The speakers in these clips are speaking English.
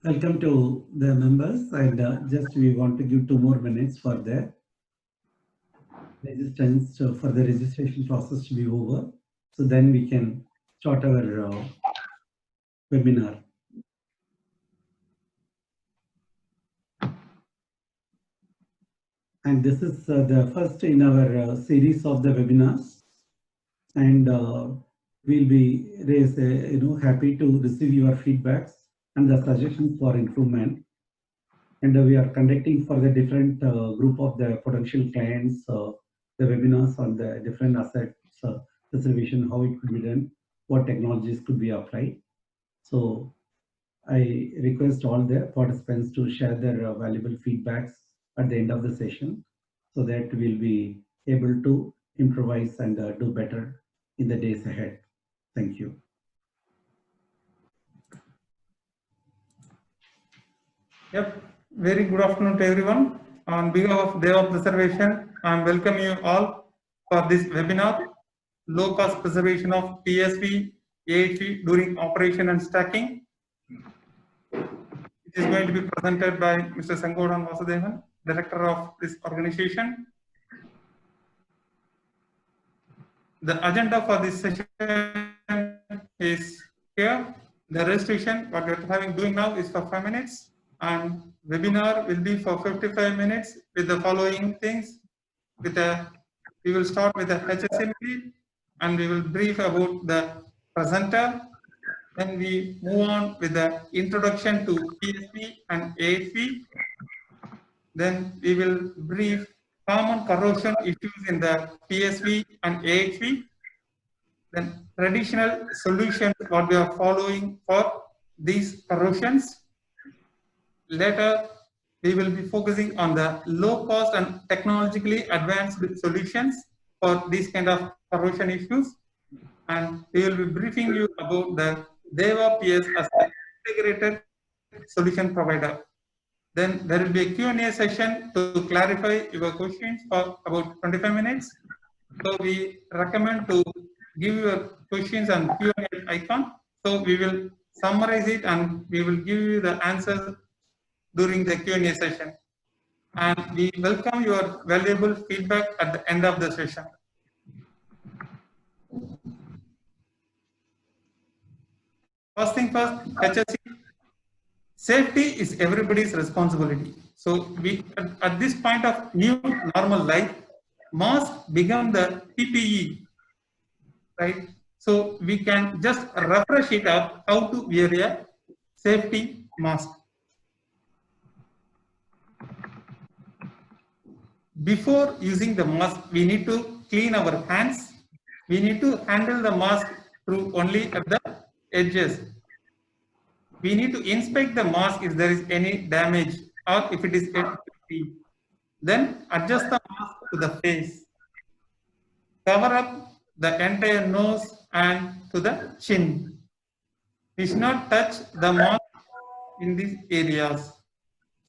Welcome to the members, and just we want to give 2 more minutes for the resistance for the registration process to be over. So then we can start our webinar. And this is the first in our series of the webinars, and we'll be happy to receive your feedbacks and the suggestions for improvement. And we are conducting for the different group of the potential clients the webinars on the different assets reservation, how it could be done, what technologies could be applied. So I request all the participants to share their valuable feedbacks at the end of the session, so that we'll be able to improvise and do better in the days ahead. Thank you. Yep. Very good afternoon to everyone. On behalf of Deva Preservation, I am welcoming you all for this webinar, Low Cost Preservation of PSV, AHT during operation and stacking. It is going to be presented by Mr. SENGODAN VASUDEVAN, Director of this organization. The agenda for this session is here. The registration, what we are doing now is for 5 minutes, and webinar will be for 55 minutes with the following things. We will start with the HSMP, and we will brief about the presenter. Then we move on with the introduction to PSV and AHT. Then we will brief common corrosion issues in the PSV and AHT. Then traditional solutions what we are following for these corrosions. Later, we will be focusing on the low cost and technologically advanced solutions for these kind of corrosion issues. And we will be briefing you about the Deva PS as an integrated solution provider. Then there will be a Q&A session to clarify your questions for about 25 minutes. So we recommend to give your questions on Q&A icon. So we will summarize it and we will give you the answers during the Q&A session. And we welcome your valuable feedback at the end of the session. First thing first, HSE. Safety is everybody's responsibility. So we, at this point of new normal life, mask become the PPE, right? So we can just refresh it up how to wear a safety mask. Before using the mask, we need to clean our hands. We need to handle the mask through only at the edges. We need to inspect the mask if there is any damage or if it is empty. Then adjust the mask to the face. Cover up the entire nose and to the chin. We should not touch the mask in these areas.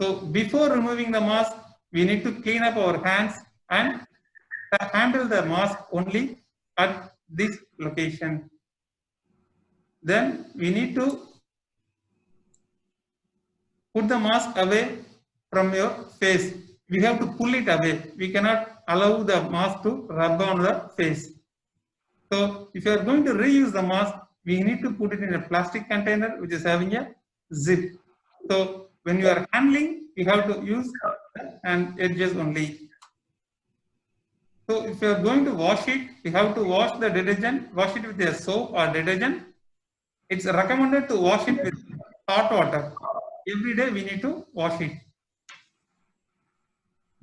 So before removing the mask, we need to clean up our hands and handle the mask only at this location. Then we need to put the mask away from your face. We have to pull it away. We cannot allow the mask to rub on the face. So if you are going to reuse the mask, we need to put it in a plastic container which is having a zip. So when you are handling, you have to use and edges only. So if you are going to wash it, you have to wash the detergent, wash it with a soap or detergent. It's recommended to wash it with hot water. Every day we need to wash it.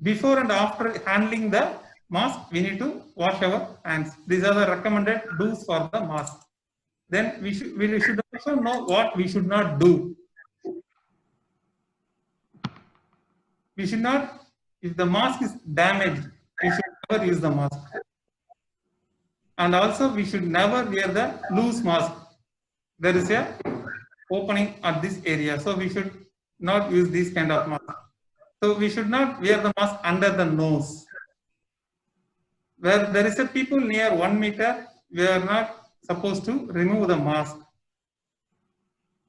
Before and after handling the mask, we need to wash our hands. These are the recommended do's for the mask. Then we should also know what we should not do. We should not, if the mask is damaged, we should never use the mask. And also we should never wear the loose mask. There is a opening at this area, so we should not use this kind of mask. So we should not wear the mask under the nose. Where there is a people near 1 meter, we are not supposed to remove the mask.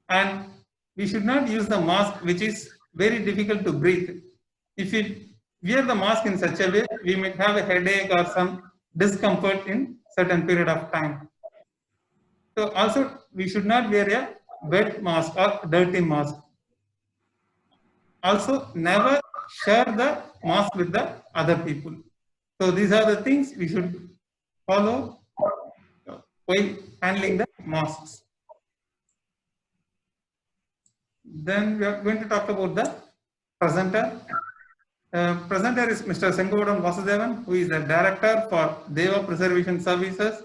And we should not use the mask which is very difficult to breathe. If we wear the mask in such a way, we may have a headache or some discomfort in certain period of time. So also we should not wear a wet mask or dirty mask. Also never share the mask with the other people. So these are the things we should follow while handling the masks. Then we are going to talk about the presenter. Presenter is Mr. SENGODAN Vasudevan, who is the director for Deva Preservation Services,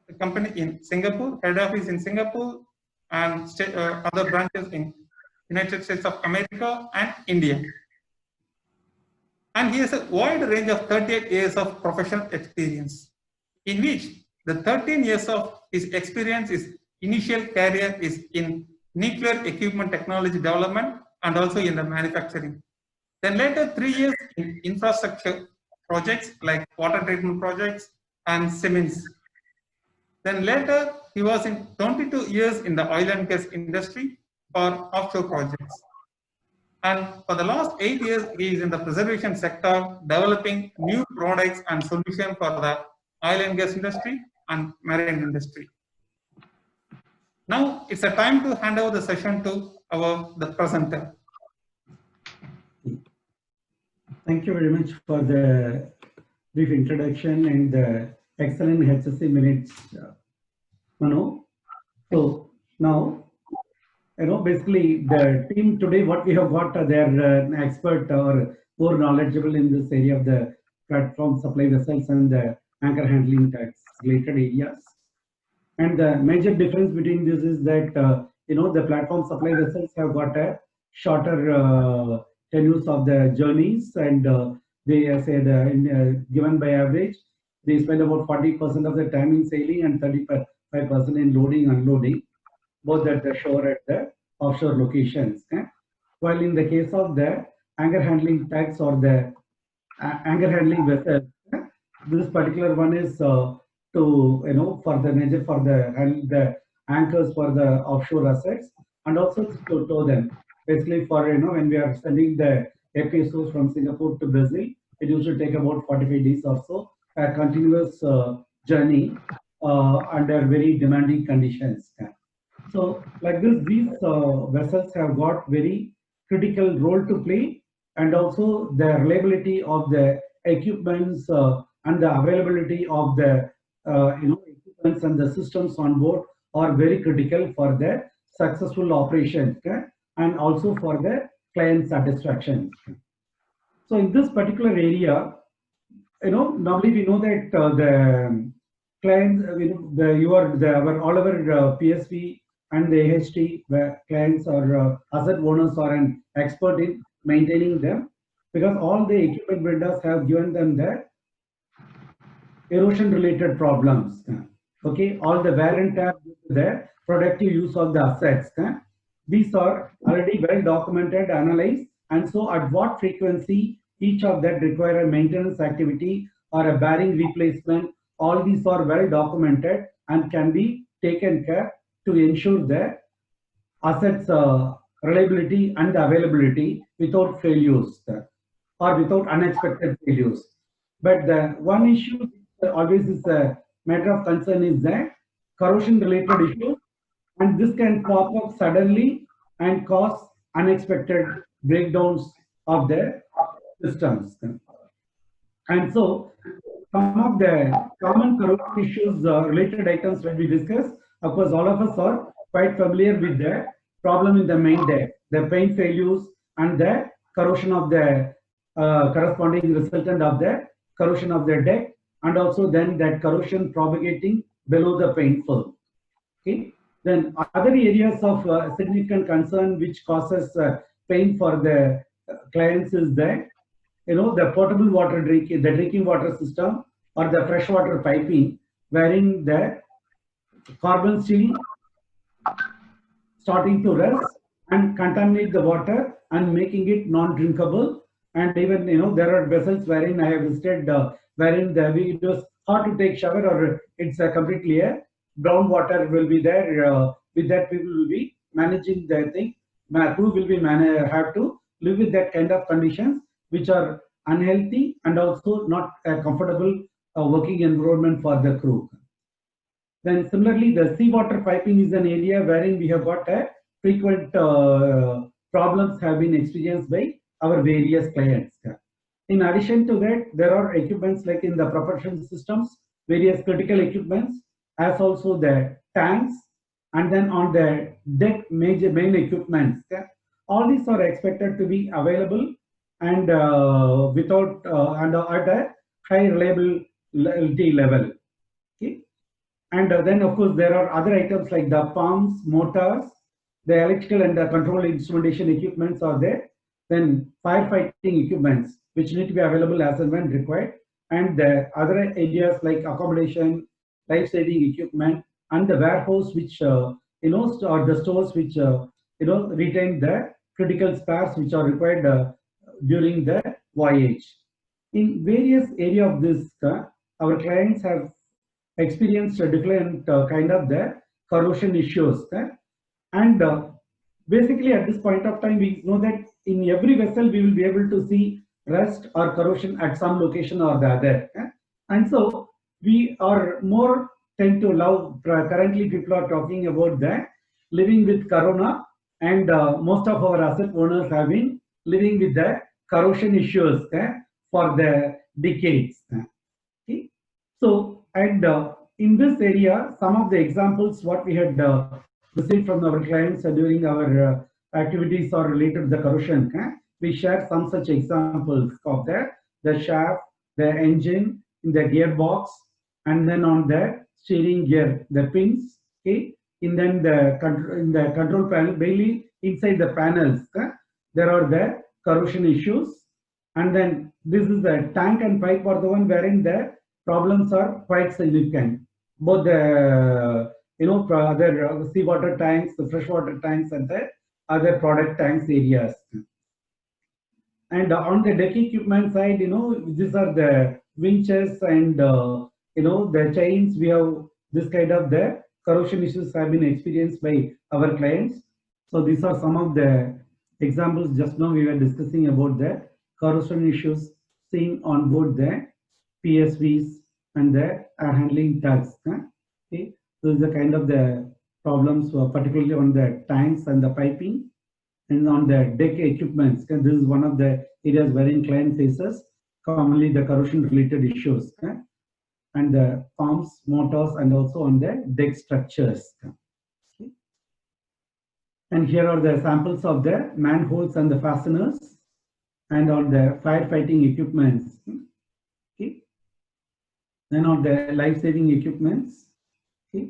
a company in Singapore, head office in Singapore, and other branches in United States of America and India. And he has a wide range of 38 years of professional experience, in which the 13 years of his experience, his initial career is in nuclear equipment technology development and also in the manufacturing. Then later 3 years in infrastructure projects like water treatment projects and cements. Then later he was in 22 years in the oil and gas industry for offshore projects. And for the last 8 years, he is in the preservation sector, developing new products and solutions for the oil and gas industry and marine industry. Now it's a time to hand over the session to the presenter. Thank you very much for the brief introduction and the excellent HSC minutes, Manu. So now, basically the team today, what we have got, they're expert or more knowledgeable in this area of the platform supply vessels and the anchor handling tax related areas. And the major difference between this is that, the platform supply vessels have got a shorter tenures of the journeys, and they said given by average, they spend about 40% of the time in sailing and 35% in loading and unloading, both at the shore and the offshore locations. While in the case of the anchor handling tax or the anchor handling vessel, this particular one is for the major for the anchors for the offshore assets, and also to tow them. Basically, for when we are sending the FPSOs from Singapore to Brazil, it used to take about 45 days or so, a continuous journey under very demanding conditions. So, like this, these vessels have got very critical role to play, and also the reliability of the equipments and the availability of the equipments and the systems on board are very critical for the successful operation and also for the client satisfaction. So in this particular area, normally we know that the clients, all our PSV and the AHT clients or asset owners are an expert in maintaining them, because all the equipment vendors have given them the erosion related problems. Okay, all the wear and tear, the productive use of the assets. These are already well documented, analyzed, and so at what frequency each of that require a maintenance activity or a bearing replacement, all these are well documented and can be taken care to ensure the assets reliability and availability without failures or without unexpected failures. But the one issue always is a matter of concern is the corrosion related issue, and this can pop up suddenly and cause unexpected breakdowns of the systems. And so some of the common corrosion issues related items when we discuss, of course all of us are quite familiar with the problem in the main deck, the paint failures and the corrosion of the corresponding resultant of the corrosion of the deck, and also then that corrosion propagating below the paint film. Okay. Then other areas of significant concern which causes pain for the clients is that the potable water drinking, the drinking water system or the freshwater piping, wherein the carbon steel starting to rust and contaminate the water and making it non-drinkable. And even there are vessels wherein I have visited wherein it was hard to take shower, or it's completely a brown water will be there. With that, people will be managing their thing. Crew will be have to live with that kind of conditions which are unhealthy and also not a comfortable working environment for the crew. Then similarly, the seawater piping is an area wherein we have got a frequent problems have been experienced by our various clients. In addition to that, there are equipments like in the propulsion systems, various critical equipments, as also the tanks, and then on the deck main equipments. All these are expected to be available and without and at a high reliability level. Okay? And then, of course, there are other items like the pumps, motors, the electrical and the control instrumentation equipments are there. Then firefighting equipments, which need to be available as and when required. And the other areas like accommodation, life-saving equipment, and the warehouse, which, or the stores which, retain the critical spares which are required during the voyage. In various areas of this, our clients have experienced a different kind of the corrosion issues. And basically at this point of time, we know that in every vessel, we will be able to see rust or corrosion at some location or the other. And so we are more tend to love, currently people are talking about the living with corona, and most of our asset owners have been living with the corrosion issues for the decades. Okay? So, and in this area, some of the examples what we had received from our clients during our activities are related to the corrosion. We share some such examples of the shaft, the engine, the gearbox, and then on the steering gear, the pins. Okay, and then in the control panel, mainly inside the panels, there are the corrosion issues. And then this is the tank and pipe are the one wherein the problems are quite significant. Both the other seawater tanks, the freshwater tanks, and the other product tanks areas. And on the deck equipment side, these are the winches and the chains. We have this kind of the corrosion issues have been experienced by our clients. So these are some of the examples. Just now we were discussing about the corrosion issues seen on board the PSVs and the air handling tugs. Okay, so this is the kind of the problems, particularly on the tanks and the piping, and on the deck equipments. This is one of the areas wherein client faces commonly the corrosion related issues, and the pumps, motors, and also on the deck structures. Okay. And here are the samples of the manholes and the fasteners, and on the firefighting equipments. Okay. Then on the life-saving equipments. Okay.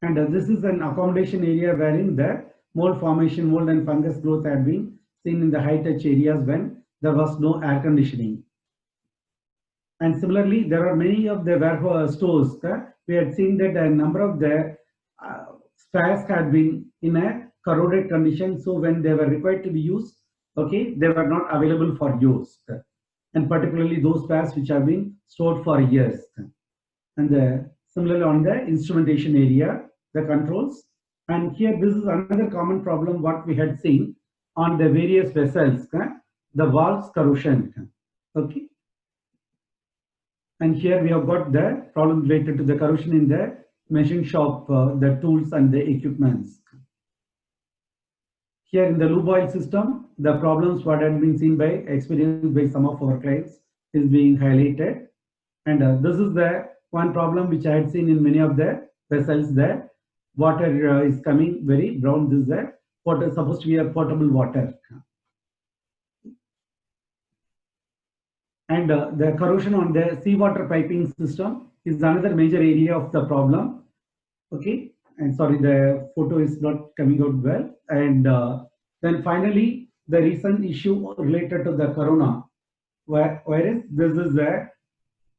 And this is an accommodation area wherein the mold formation, mold and fungus growth had been seen in the high-touch areas when there was no air conditioning. And similarly, there are many of the warehouse stores. We had seen that a number of the spares had been in a corroded condition. So when they were required to be used, okay, they were not available for use. And particularly those spares which have been stored for years. And similarly on the instrumentation area, the controls. And here, this is another common problem what we had seen on the various vessels, the valves corrosion. Okay. And here we have got the problem related to the corrosion in the machine shop, the tools and the equipments. Here in the lube oil system, the problems what had been seen by experienced by some of our clients is being highlighted. And this is the one problem which I had seen in many of the vessels. The water is coming very brown. This is the water supposed to be a potable water. And the corrosion on the seawater piping system is another major area of the problem. Okay, and sorry, the photo is not coming out well. And then finally, the recent issue related to the corona virus. This is a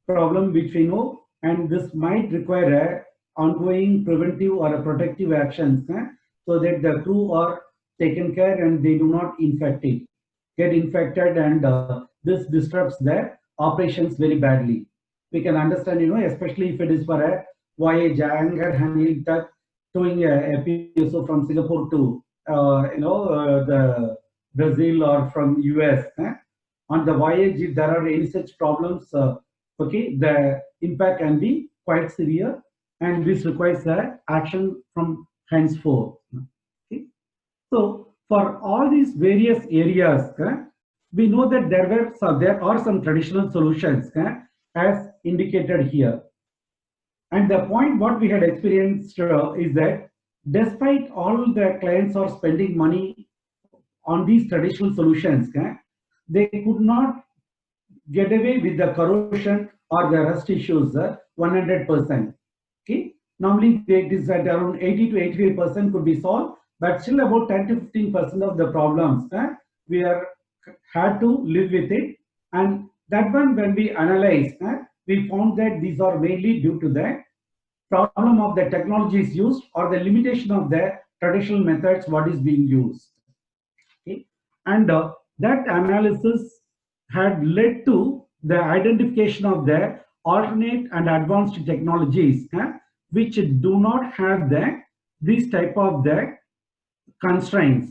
problem which we know, and this might require a ongoing preventive or a protective actions, so that the crew are taken care and they do not get infected, and this disrupts their operations very badly. We can understand, especially if it is for a voyage, anchor handling tug, towing a PSO from Singapore to the Brazil or from US. On the voyage, if there are any such problems, okay, the impact can be quite severe, and this requires action from henceforth. Okay. So for all these various areas, we know that there are some traditional solutions as indicated here. And the point what we had experienced is that despite all the clients are spending money on these traditional solutions, they could not get away with the corrosion or the rust issues 100%. Okay, normally it is at around 80 to 85% could be solved, but still about 10 to 15% of the problems we are had to live with it. And that one, when we analyze, we found that these are mainly due to the problem of the technologies used or the limitation of the traditional methods what is being used. Okay, and that analysis had led to the identification of the alternate and advanced technologies which do not have this type of the constraints.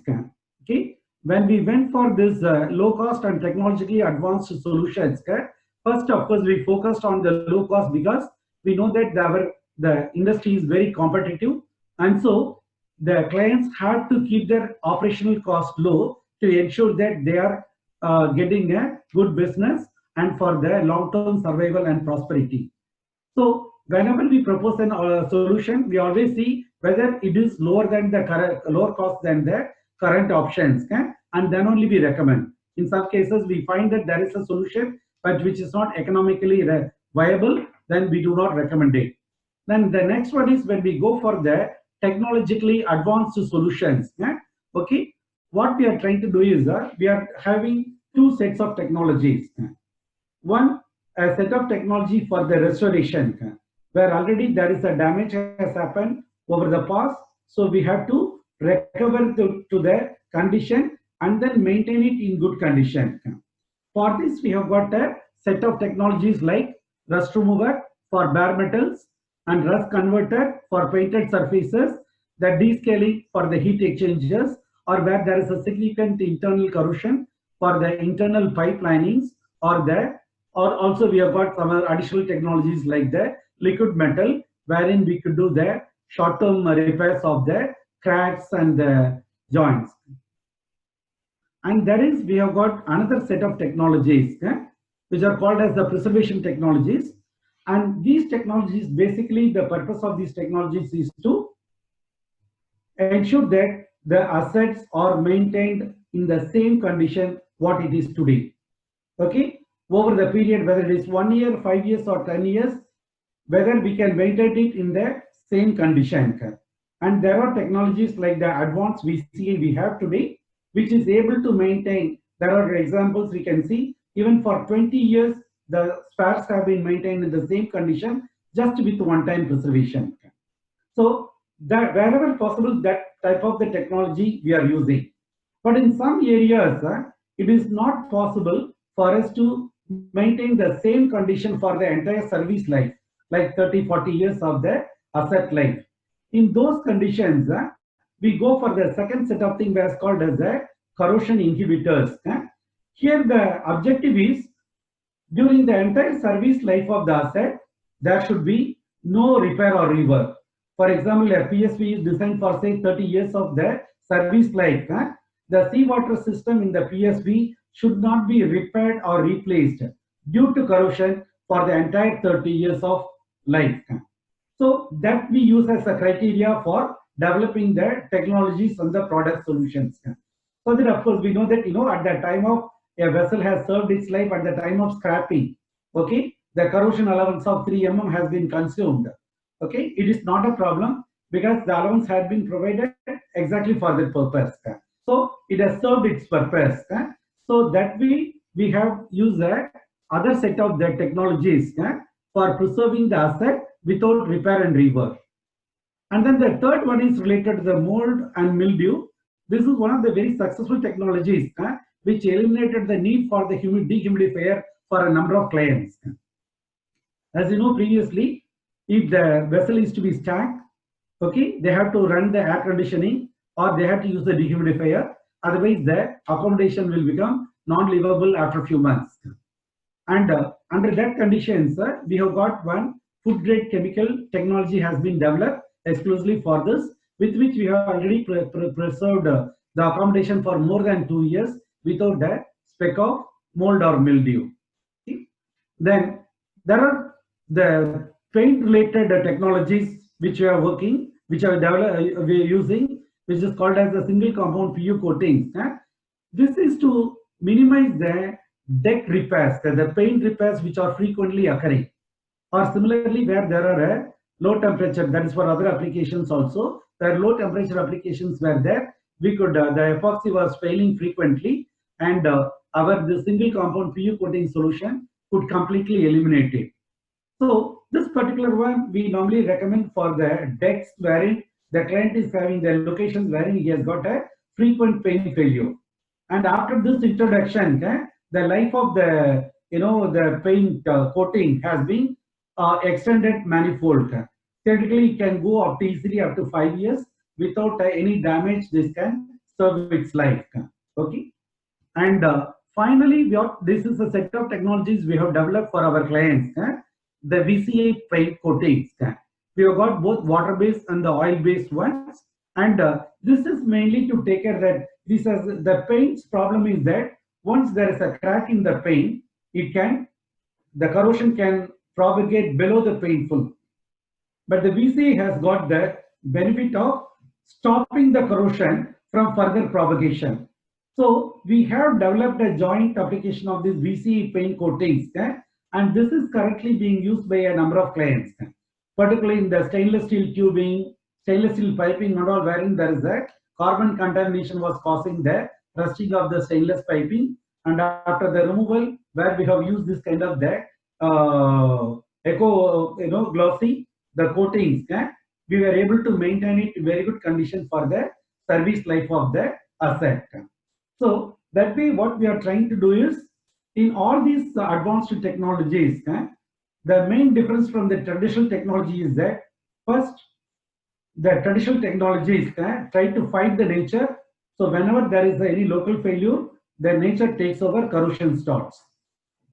Okay, when we went for this low cost and technologically advanced solutions, first of course we focused on the low cost because we know that the industry is very competitive, and so the clients have to keep their operational cost low to ensure that they are getting a good business and for their long-term survival and prosperity. So whenever we propose a solution, we always see whether it is lower cost than the current options, and then only we recommend. In some cases, we find that there is a solution but which is not economically viable, then we do not recommend it. Then the next one is when we go for the technologically advanced solutions. Okay, what we are trying to do is we are having two sets of technologies. One, a set of technology for the restoration, where already there is a damage has happened over the past, so we have to recover to the condition and then maintain it in good condition. For this, we have got a set of technologies like rust remover for bare metals and rust converter for painted surfaces, the descaling for the heat exchangers, or where there is a significant internal corrosion for the internal pipe linings, or also we have got some additional technologies like the liquid metal, wherein we could do the short-term repairs of the cracks and the joints. And we have got another set of technologies which are called as the preservation technologies. And these technologies, basically the purpose of these technologies is to ensure that the assets are maintained in the same condition what it is today. Okay, over the period, whether it is 1 year, 5 years or 10 years, whether we can maintain it in the same condition. And there are technologies like the advanced VCA we have today, which is able to maintain. There are examples we can see, even for 20 years, the spares have been maintained in the same condition just with one-time preservation. So that wherever possible, that type of the technology we are using. But in some areas, it is not possible for us to maintain the same condition for the entire service life, like 30, 40 years of the asset life. In those conditions, we go for the second set of things that's called as the corrosion inhibitors. Here the objective is, during the entire service life of the asset, there should be no repair or rework. For example, a PSV is designed for say 30 years of the service life. The seawater system in the PSV should not be repaired or replaced due to corrosion for the entire 30 years of life. So that we use as a criteria for developing the technologies and the product solutions. So that of course we know that at the time of a vessel has served its life, at the time of scrapping, okay, the corrosion allowance of 3 mm has been consumed. Okay, it is not a problem because the allowance had been provided exactly for that purpose. So it has served its purpose. So that we have used the other set of the technologies for preserving the asset without repair and rework. And then the third one is related to the mold and mildew. This is one of the very successful technologies which eliminated the need for the dehumidifier for a number of clients. As you know, previously, if the vessel is to be stacked, okay, they have to run the air conditioning or they have to use the dehumidifier. Otherwise, the accommodation will become non-livable after a few months. And under that conditions, we have got one food grade chemical technology has been developed exclusively for this, with which we have already preserved the accommodation for more than 2 years without a speck of mold or mildew. Okay. Then there are the paint related technologies which we are working, which are developed, we are using, which is called as the single compound PU coatings. This is to minimize the deck repairs, the paint repairs which are frequently occurring. Or similarly, where there are a low temperature, that is for other applications also, where low temperature applications were there, we could, the epoxy was failing frequently, and the single compound PU coating solution could completely eliminate it. So this particular one we normally recommend for the decks wherein the client is having the locations wherein he has got a frequent paint failure. And after this introduction, the life of the the paint coating has been extended manifold. Theoretically, it can go up to easily up to 5 years without any damage. This can serve its life. Okay, and finally, this is a set of technologies we have developed for our clients. The VCA paint coatings. We have got both water-based and the oil-based ones, and this is mainly to take care that the paint's problem is that once there is a crack in the paint, the corrosion can propagate below the paint film. But the VCA has got the benefit of stopping the corrosion from further propagation. So we have developed a joint application of this VCA paint coatings, and this is currently being used by a number of clients, particularly in the stainless steel tubing, stainless steel piping and all, wherein there is a carbon contamination was causing the rusting of the stainless piping, and after the removal, where we have used this kind of the glossy, the coatings, we were able to maintain it in very good condition for the service life of the asset. So that way, what we are trying to do is, in all these advanced technologies, the main difference from the traditional technology is that first, the traditional technologies try to fight the nature. So whenever there is any local failure, the nature takes over, corrosion starts.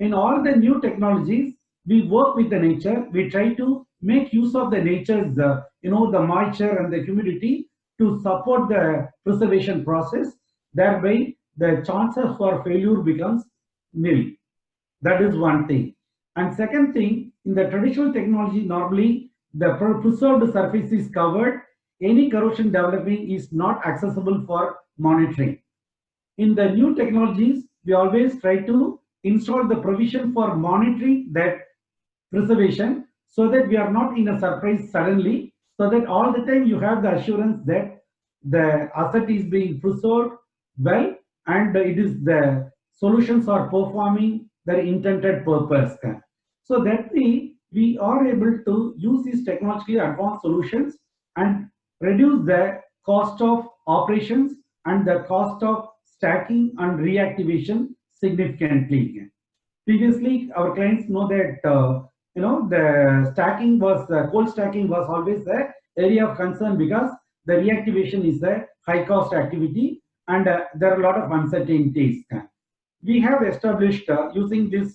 In all the new technologies, we work with the nature. We try to make use of the nature's, the moisture and the humidity to support the preservation process. Thereby, the chances for failure becomes nil. That is one thing. And second thing, in the traditional technology, normally the preserved surface is covered. Any corrosion developing is not accessible for monitoring. In the new technologies, we always try to install the provision for monitoring that preservation, so that we are not in a surprise suddenly, so that all the time you have the assurance that the asset is being preserved well, and the solutions are performing their intended purpose. So that way, we are able to use these technologically advanced solutions and reduce the cost of operations and the cost of stacking and reactivation significantly. Previously, our clients know that the stacking was cold stacking was always the area of concern, because the reactivation is a high cost activity, and there are a lot of uncertainties. We have established using these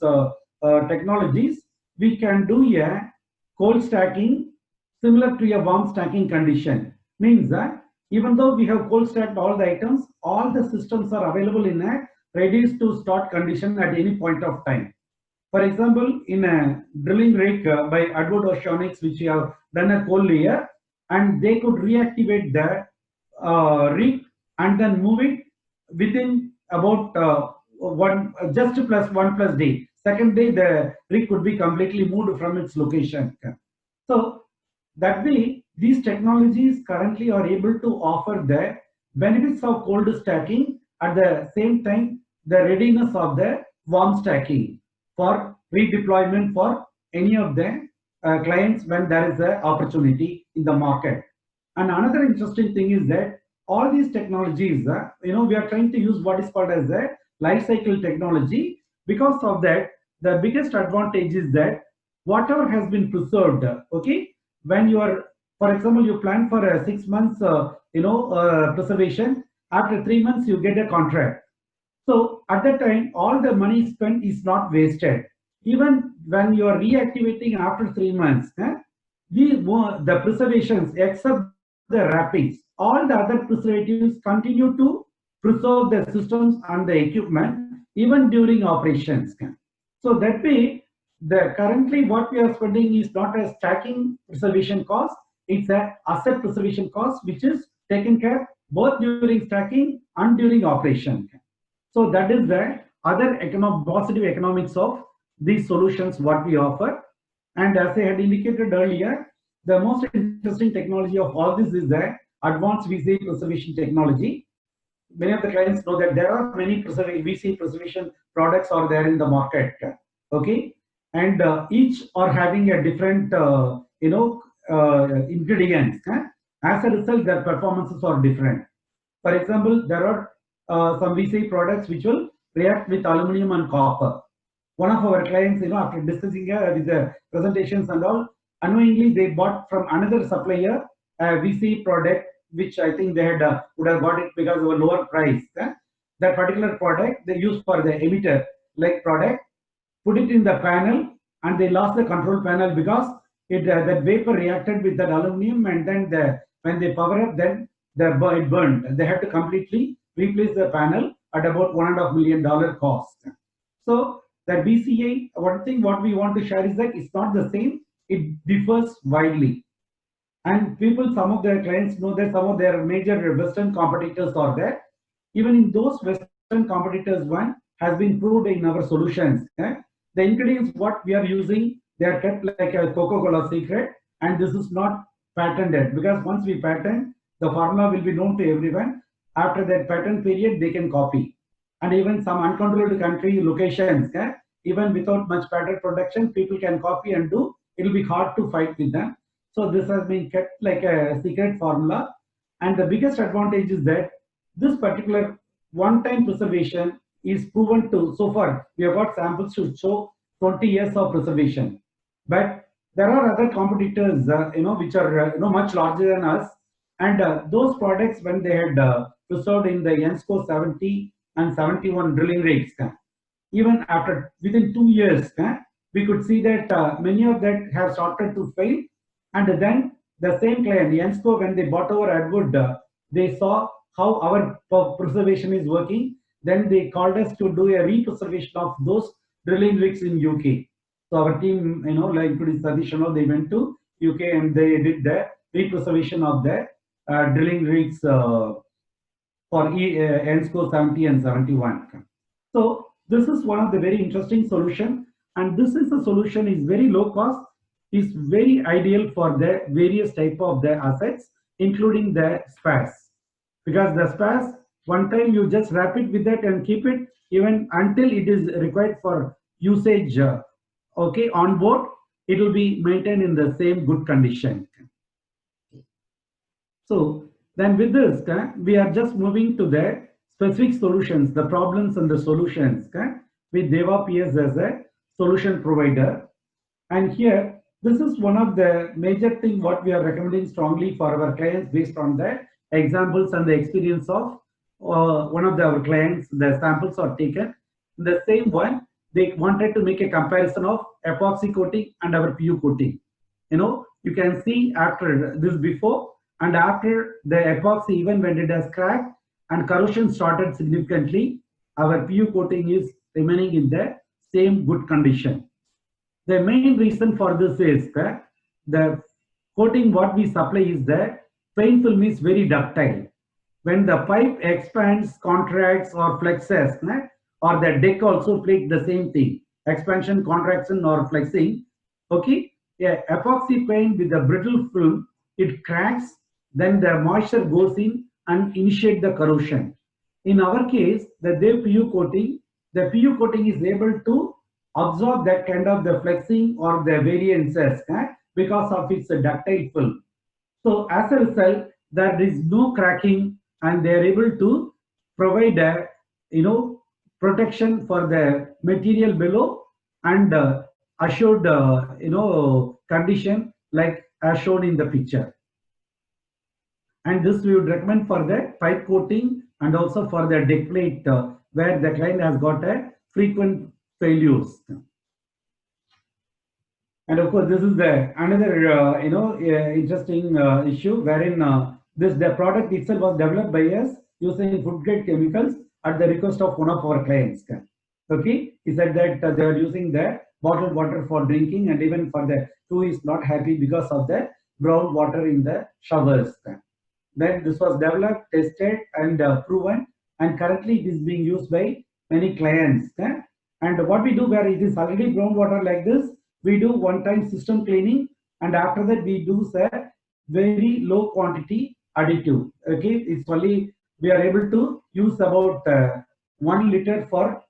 technologies, we can do a cold stacking similar to a warm stacking condition. Means that even though we have cold stacked all the items, all the systems are available in a ready to start condition at any point of time. For example, in a drilling rig by Edward Oceanics, which we have done a cold layer, and they could reactivate the rig and then move it within about just plus 1+ day. Second day, the rig could be completely moved from its location. So that way, these technologies currently are able to offer the benefits of cold stacking, at the same time the readiness of the warm stacking for redeployment for any of the clients when there is an opportunity in the market. And another interesting thing is that all these technologies, we are trying to use what is called as a life cycle technology. Because of that, the biggest advantage is that whatever has been preserved, okay, when you are, for example, you plan for a 6 months preservation. After 3 months, you get a contract. So at that time, all the money spent is not wasted. Even when you are reactivating after 3 months, the preservations, except the wrappings, all the other preservatives continue to preserve the systems and the equipment even during operations. So that way, the currently what we are spending is not a stacking preservation cost, it's a asset preservation cost, which is taken care both during stacking and during operation. So that is the other positive economics of these solutions what we offer. And as I had indicated earlier, the most interesting technology of all this is the advanced VC preservation technology. Many of the clients know that there are many VC preservation products are there in the market. Okay, and each are having a different ingredients. As a result, their performances are different. For example, there are some VC products which will react with aluminum and copper. One of our clients, after discussing with the presentations and all, unknowingly they bought from another supplier a VC product, which I think they had would have got it because of a lower price. That particular product they used for the emitter like product, put it in the panel, and they lost the control panel because that vapor reacted with that aluminum, and then when they power up, then it burned. They had to completely replace the panel at about $1.5 million cost. So that BCA, one thing what we want to share is that it's not the same, it differs widely. And people, some of their clients know that some of their major Western competitors are there. Even in those Western competitors, one has been proved in our solutions. The ingredients what we are using, they are kept like a Coca-Cola secret, and this is not patented, because once we patent, the formula will be known to everyone. After that patent period, they can copy. And even some uncontrolled country locations, even without much patent protection, people can copy and do. It will be hard to fight with them. So this has been kept like a secret formula. And the biggest advantage is that this particular one-time preservation is proven to, so far, we have got samples to show 20 years of preservation. But there are other competitors, which are much larger than us. And those products, when they had preserved in the ENSCO 70 and 71 drilling rigs, even after within 2 years, we could see that many of that have started to fail. And then the same client, ENSCO, when they bought over Atwood, they saw how our preservation is working. Then they called us to do a re-preservation of those drilling rigs in UK. So our team, like Sadish, they went to UK and they did the re-preservation of the drilling rigs for ENSCO 70 and 71. So this is one of the very interesting solution, and this is a solution is very low cost, is very ideal for the various type of the assets, including the spares. Because the spares, one time you just wrap it with that and keep it even until it is required for usage. On board, it will be maintained in the same good condition. So then with this, we are just moving to the specific solutions, the problems and the solutions, with Deva PS as a solution provider. And here, this is one of the major thing what we are recommending strongly for our clients based on the examples and the experience of one of our clients. The samples are taken. The same one, they wanted to make a comparison of epoxy coating and our PU coating. You can see after this before and after the epoxy, even when it has cracked and corrosion started significantly, our PU coating is remaining in the same good condition. The main reason for this is that the coating what we supply is that paint film is very ductile. When the pipe expands, contracts or flexes, or the deck also plays the same thing, expansion, contraction or flexing. Okay, epoxy paint with the brittle film, it cracks, then the moisture goes in and initiate the corrosion. In our case, the PU coating is able to absorb that kind of the flexing or the variances because of its ductile film. So as a result, there is no cracking and they are able to provide a protection for the material below and assured condition like as shown in the picture. And this we would recommend for the pipe coating and also for the deck plate where the client has got a frequent failures. And of course, this is the another interesting issue wherein the product itself was developed by us using food grade chemicals at the request of one of our clients. Okay, he said that they are using the bottled water for drinking, and even for the who is not happy because of the brown water in the showers. Then this was developed, tested, and proven, and currently it is being used by many clients. And what we do where it is already brown water like this, we do one-time system cleaning, and after that we do a very low quantity additive. Okay, it's only we are able to use about 1 liter for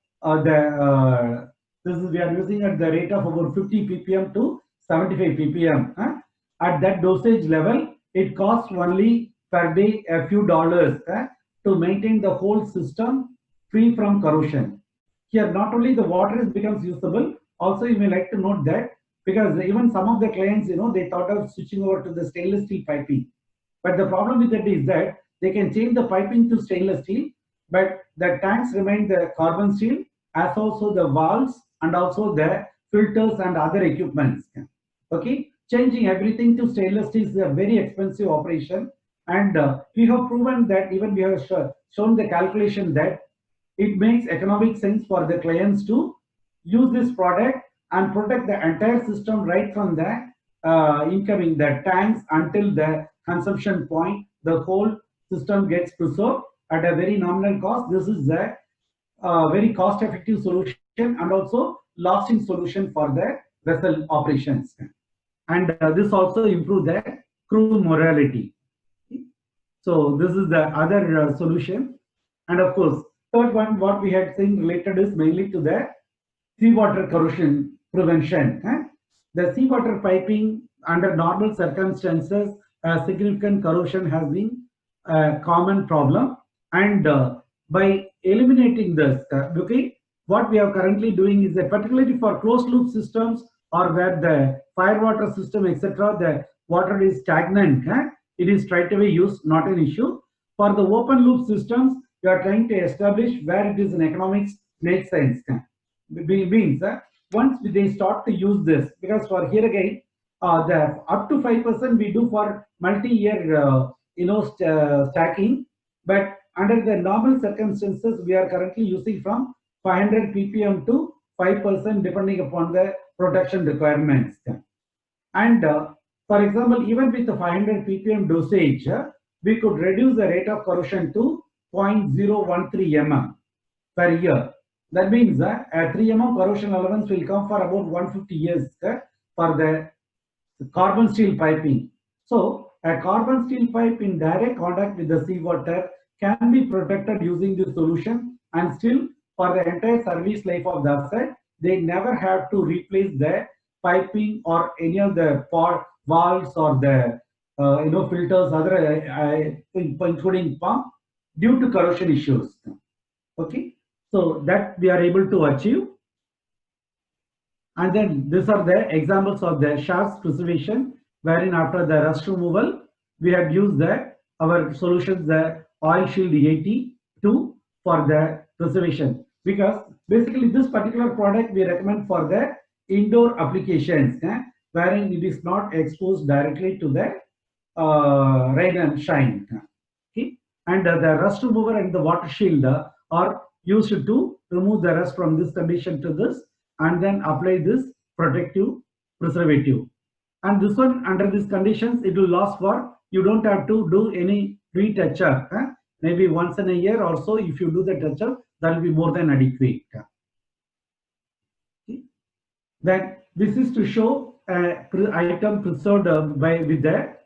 this is we are using at the rate of about 50 ppm to 75 ppm. At that dosage level, it costs only per day a few dollars to maintain the whole system free from corrosion. Here, not only the water becomes usable, also you may like to note that because even some of the clients, they thought of switching over to the stainless steel piping. But the problem with that is that they can change the piping to stainless steel, but the tanks remain the carbon steel, as also the valves and also the filters and other equipments. Okay, changing everything to stainless steel is a very expensive operation, and we have proven that even we have shown the calculation that it makes economic sense for the clients to use this product and protect the entire system right from the incoming the tanks until the consumption point. The whole system gets preserved at a very nominal cost. This is a very cost-effective solution and also lasting solution for the vessel operations. And this also improves the crew morality. So this is the other solution. And of course, third one, what we had seen related is mainly to the seawater corrosion prevention. The seawater piping under normal circumstances, significant corrosion has been a common problem. And by eliminating this, okay, what we are currently doing is that particularly for closed loop systems or where the firewater system, etc., the water is stagnant, it is straight away used, not an issue. For the open loop systems, we are trying to establish where it is in economics makes sense. Means once they start to use this, because for here again, the up to 5% we do for multi-year, stacking, but under the normal circumstances, we are currently using from 500 ppm to 5% depending upon the production requirements. And for example, even with the 500 ppm dosage, we could reduce the rate of corrosion to 0.013 mm per year. That means a 3 mm corrosion allowance will come for about 150 years for the carbon steel piping. So a carbon steel pipe in direct contact with the seawater can be protected using this solution, and still for the entire service life of the asset, they never have to replace the piping or any of the valves or the filters, other including pump, due to corrosion issues. Okay, so that we are able to achieve. And then these are the examples of the shafts preservation, wherein after the rust removal, we had used our solutions, the oil shield AHT2 for the preservation. Because basically this particular product we recommend for the indoor applications, wherein it is not exposed directly to the rain and shine. Okay, and the rust remover and the water shield are used to remove the rust from this condition to this, and then apply this protective preservative. And this one, under these conditions, it will last for, you don't have to do any retouch up. Maybe once in a year or so, if you do the touch up, that will be more than adequate. Okay. Then this is to show item preserved with the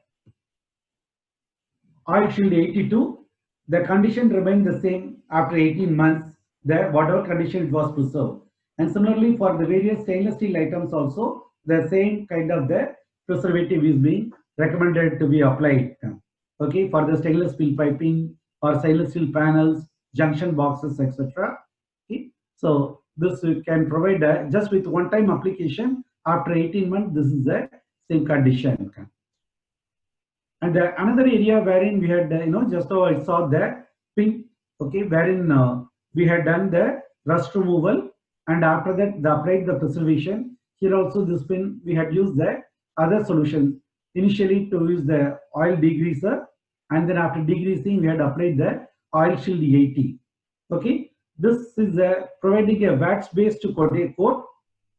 oil shield 82. The condition remained the same after 18 months, whatever condition it was preserved. And similarly for the various stainless steel items also, the same kind of the preservative is being recommended to be applied. Okay, for the stainless steel piping or stainless steel panels, junction boxes, etc. Okay, so this can provide just with one-time application after 18 months. This is the same condition. And another area wherein we had, just now I saw the pink, okay, wherein we had done the rust removal, and after that, the applied the preservation. Here also, this pin we had used the other solution initially to use the oil degreaser, and then after degreasing, we had applied the oil shield AHT. Okay, this is providing a wax-based coat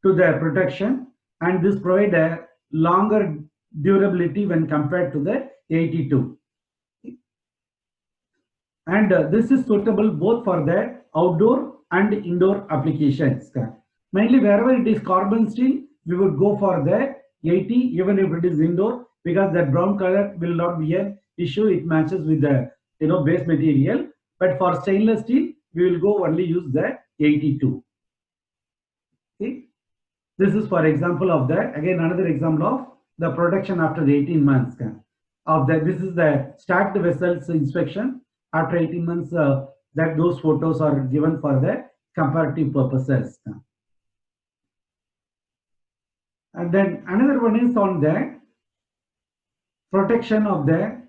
to the protection, and this provide a longer durability when compared to the AHT2. And this is suitable both for the outdoor and indoor applications. Mainly wherever it is carbon steel, we would go for the AHT even if it is indoor, because that brown color will not be an issue. It matches with the base material. But for stainless steel, we will go only use the AHT2. Okay. This is for example of that. Again, another example of the production after the 18 months. Of that, this is the stacked vessels inspection after 18 months. That those photos are given for the comparative purposes. And then another one is on the protection of the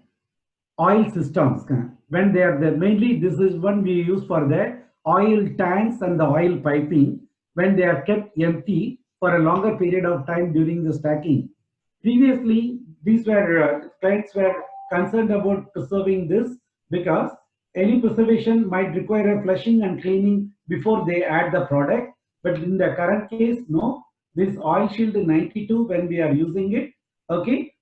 oil systems. When they are there, mainly this is one we use for the oil tanks and the oil piping when they are kept empty for a longer period of time during the stacking. Previously, these were clients were concerned about preserving this because any preservation might require a flushing and cleaning before they add the product. But in the current case, no. This oil shield 92, when we are using it, okay,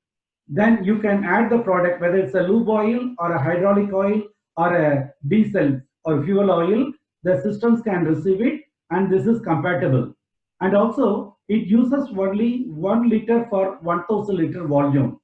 then you can add the product, whether it's a lube oil or a hydraulic oil or a diesel or fuel oil, the systems can receive it, and this is compatible. And also, it uses only 1 liter for 1000 liter volume,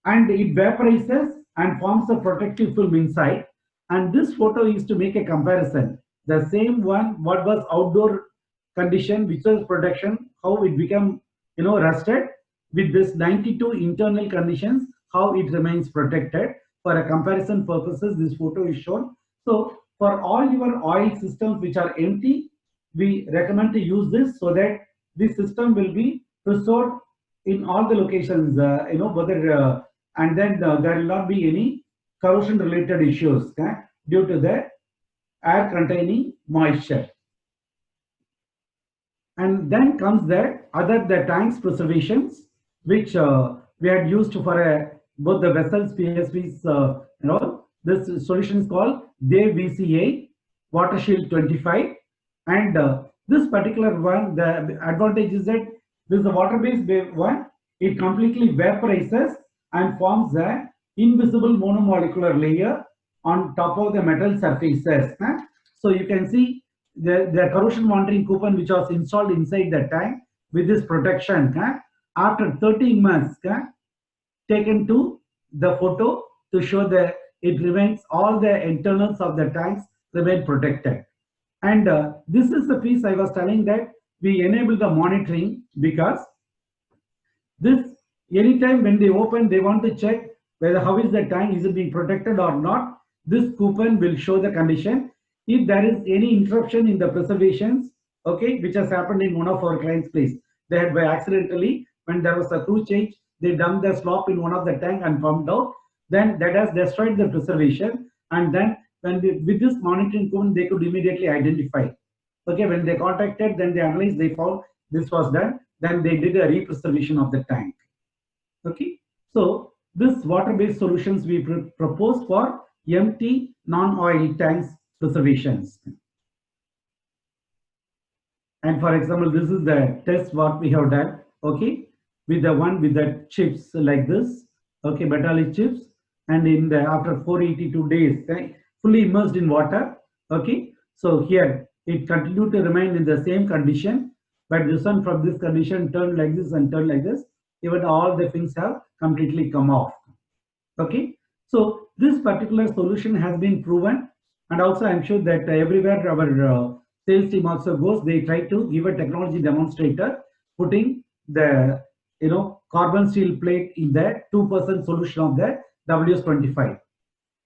and it vaporizes and forms a protective film inside. And this photo is to make a comparison. The same one, what was outdoor condition, which was protection, how it become, rusted, with this 92 internal conditions, how it remains protected. For a comparison purposes, this photo is shown. So for all your oil systems which are empty, we recommend to use this so that this system will be preserved in all the locations, whether and then there will not be any corrosion related issues due to the air containing moisture. And then comes the tanks preservations, which we had used for both the vessels, PSVs, This solution is called Deva VCA Water Shield 25, and this particular one, the advantage is that this is a water-based one. It completely vaporizes and forms an invisible monomolecular layer on top of the metal surfaces. So you can see the corrosion monitoring coupon which was installed inside the tank with this protection. After 13 months, taken to the photo to show that it remains, all the internals of the tanks remain protected. And this is the piece I was telling that we enable the monitoring, because this, anytime when they open, they want to check whether how is the tank, is it being protected or not. This coupon will show the condition. If there is any interruption in the preservations, okay, which has happened in one of our clients' place, they had by accidentally, when there was a crew change, they dumped the slop in one of the tank and pumped out. Then that has destroyed the preservation. And then when with this monitoring coupon, they could immediately identify. Okay, when they contacted, then they analyzed, they found this was done. Then they did a represervation of the tank. Okay, so this water-based solutions we propose for empty non-oil tanks preservations. And for example, this is the test what we have done. Okay, with the one with the chips like this. Okay, metallic chips, and in the after 482 days, fully immersed in water. Okay, so here it continued to remain in the same condition, but this one from this condition turned like this and turned like this. Even all the things have completely come off. Okay, so this particular solution has been proven, and also I'm sure that everywhere our sales team also goes, they try to give a technology demonstrator putting the carbon steel plate in the 2% solution of the WS25.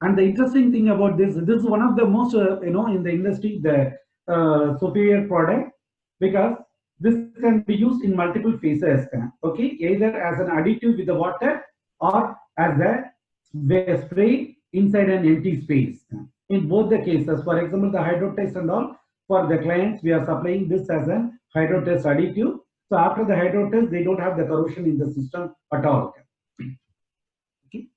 And the interesting thing about this is one of the most in the industry, the superior product, because this can be used in multiple phases. Okay, either as an additive with the water or as a sprayed inside an empty space. In both the cases, for example, the hydro test and all, for the clients, we are supplying this as an hydro test additive. So after the hydro test, they don't have the corrosion in the system at all. Okay.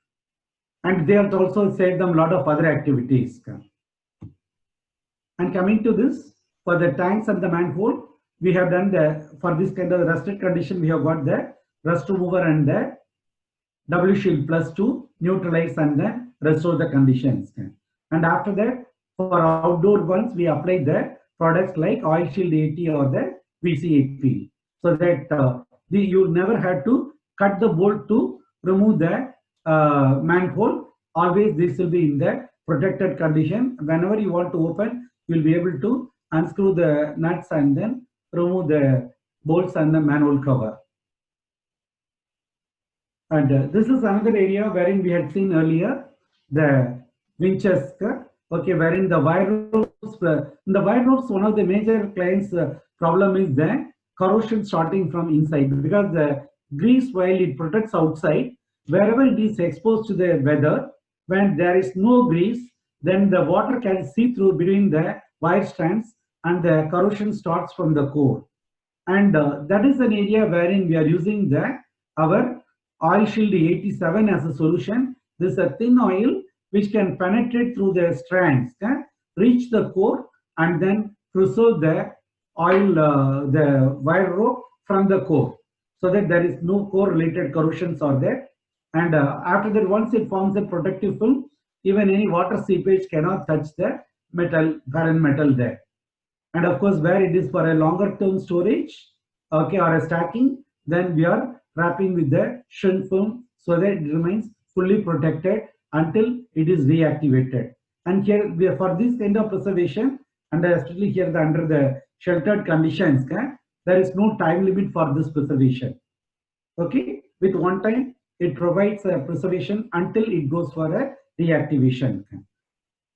And they have also saved them a lot of other activities. And coming to this, for the tanks and the manhole, we have done for this kind of rusted condition, we have got the rust remover and the W shield plus to neutralize and then restore the conditions. And after that, for outdoor ones, we apply the products like oil shield AT or the VCAP, so that you never had to cut the bolt to remove the manhole. Always this will be in the protected condition. Whenever you want to open, you will be able to unscrew the nuts and then remove the bolts and the manhole cover. And this is another area wherein we had seen earlier the winches, okay, wherein the wire ropes. In the wire ropes, one of the major clients' problem is the corrosion starting from inside, because the grease, while it protects outside, wherever it is exposed to the weather, when there is no grease, then the water can see through between the wire strands and the corrosion starts from the core. And that is an area wherein we are using our oil shield 87 as a solution. This is a thin oil which can penetrate through the strands, reach the core, and then preserve the oil, the wire rope from the core, so that there is no core related corrosions are there. And after that, once it forms a protective film, even any water seepage cannot touch the metal, current metal there. And of course, where it is for a longer term storage, okay, or a stacking, then we are wrapping with the shrink film so that it remains fully protected until it is reactivated. And here we are, for this kind of preservation, and especially here under the sheltered conditions, there is no time limit for this preservation. Okay, with one time it provides a preservation until it goes for a reactivation.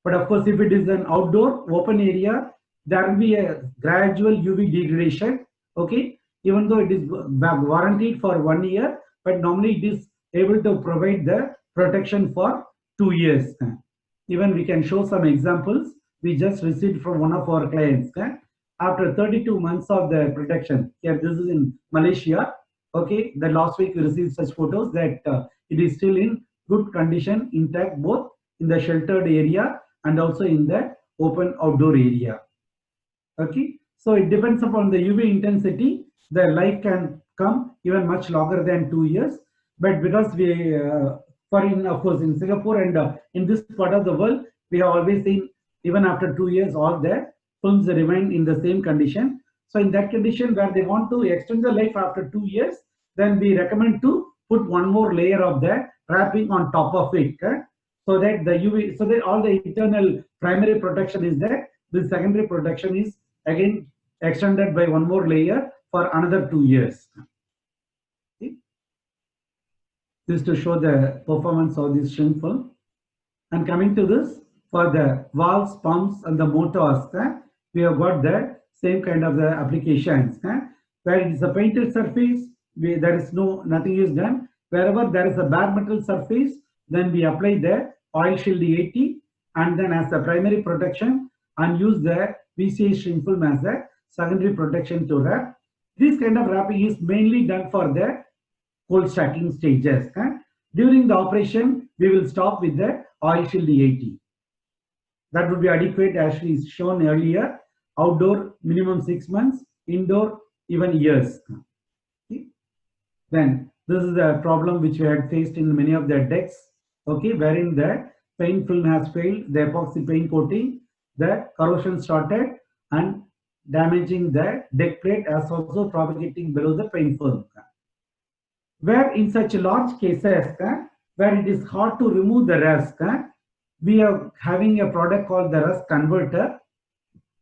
But of course, if it is an outdoor open area, there will be a gradual UV degradation. Okay, even though it is warranted for 1 year, but normally it is able to provide the protection for 2 years. Even we can show some examples we just received from one of our clients. After 32 months of the protection, here this is in Malaysia. Okay, the last week we received such photos that it is still in good condition, intact, both in the sheltered area and also in the open outdoor area. Okay, so it depends upon the UV intensity. The life can come even much longer than 2 years, but because we, of course, in Singapore and in this part of the world, we have always seen even after 2 years, all the films remain in the same condition. So in that condition, where they want to extend the life after 2 years, then we recommend to put one more layer of the wrapping on top of it, so that the UV, so that all the internal primary protection is there. The secondary protection is again extended by one more layer for another 2 years. Okay. This to show the performance of this shrink film. And coming to this, for the valves, pumps, and the motors, we have got the same kind of the applications. Where it is a painted surface, there is nothing is done. Wherever there is a bare metal surface, then we apply the oil shield 80 and then as the primary protection, and use the VCA shrink film as a secondary protection to wrap. This kind of wrapping is mainly done for the cold stacking stages. During the operation, we will stop with the oil shield 80. That would be adequate, as is shown earlier. Outdoor minimum 6 months, indoor even years. Okay. Then this is a problem which we had faced in many of the decks. Okay, wherein the paint film has failed, the epoxy paint coating, the corrosion started and damaging the deck plate, as also propagating below the paint film. Where in such large cases, where it is hard to remove the rust, we are having a product called the rust converter.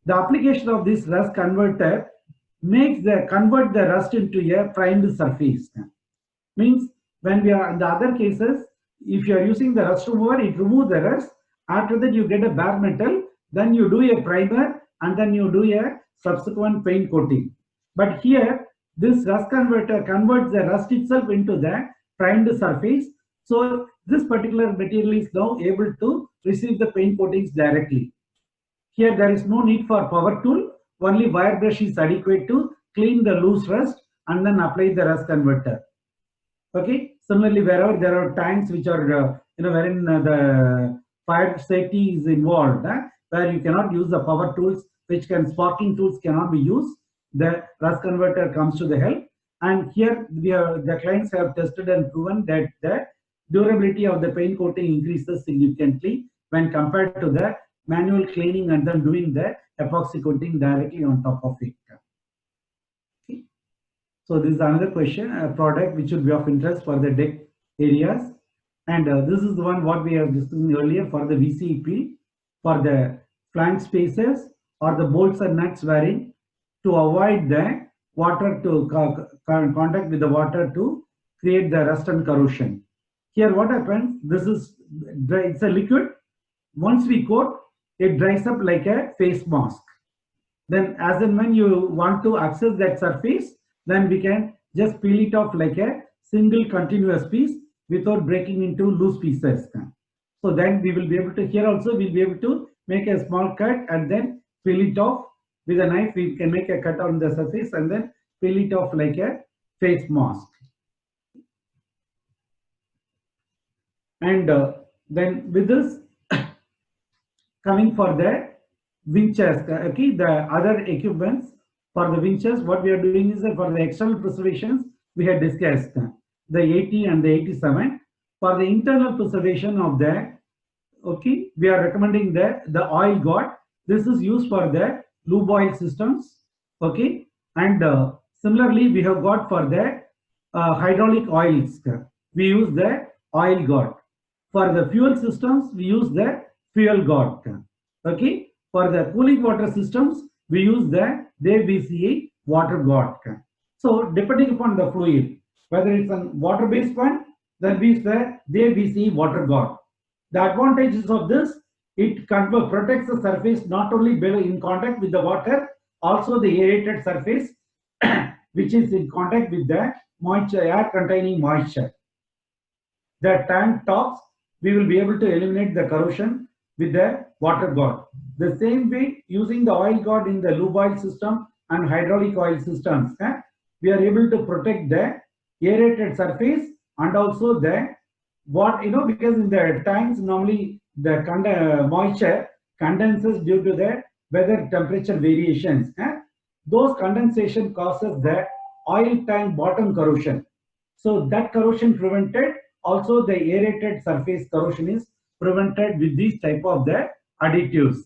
The application of this rust converter convert the rust into a primed surface. Means when we are in the other cases, if you are using the rust remover, it removes the rust. After that, you get a bare metal, then you do a primer, and then you do a subsequent paint coating. But here, this rust converter converts the rust itself into the primed surface, So this particular material is now able to receive the paint coatings directly. Here there is no need for power tool, only wire brush is adequate to clean the loose rust and then apply the rust converter. Okay. Similarly, wherever there are tanks which are wherein the fire safety is involved, where you cannot use the power tools, which can sparking tools cannot be used, the rust converter comes to the help. And here the clients have tested and proven that the durability of the paint coating increases significantly when compared to the manual cleaning and then doing the epoxy coating directly on top of it. Okay. So this is another question, a product which would be of interest for the deck areas. And this is the one what we have discussed earlier for the VCE peel for the flange spaces or the bolts and nuts wearing to avoid the water to contact with the water to create the rust and corrosion. Here what happens, this is dry, it's a liquid. Once we coat, it dries up like a face mask. Then as and when you want to access that surface, then we can just peel it off like a single continuous piece without breaking into loose pieces. So then we will be able to, here also we'll be able to make a small cut and then peel it off with a knife. We can make a cut on the surface and then peel it off like a face mask. And then with this, coming for the winches, okay, the other equipments for the winches, what we are doing is for the external preservations, we had discussed the 80 and the 87. For the internal preservation of the, okay, we are recommending the oil guard. This is used for the lube oil systems, okay, and similarly we have got for the hydraulic oils, we use the oil guard. For the fuel systems, we use the fuel guard, okay. For the cooling water systems, we use the VCA water guard. So depending upon the fluid, whether it's a water-based one, then we use the VCA water guard. The advantages of this, it protects the surface not only in contact with the water, also the aerated surface, which is in contact with the moisture, air containing moisture. The tank tops, we will be able to eliminate the corrosion with the water guard. The same way, using the oil guard in the lube oil system and hydraulic oil systems, we are able to protect the aerated surface and also the because in the tanks normally the moisture condenses due to the weather temperature variations. Those condensation causes the oil tank bottom corrosion. So that corrosion prevented, also the aerated surface corrosion is prevented with these type of the additives.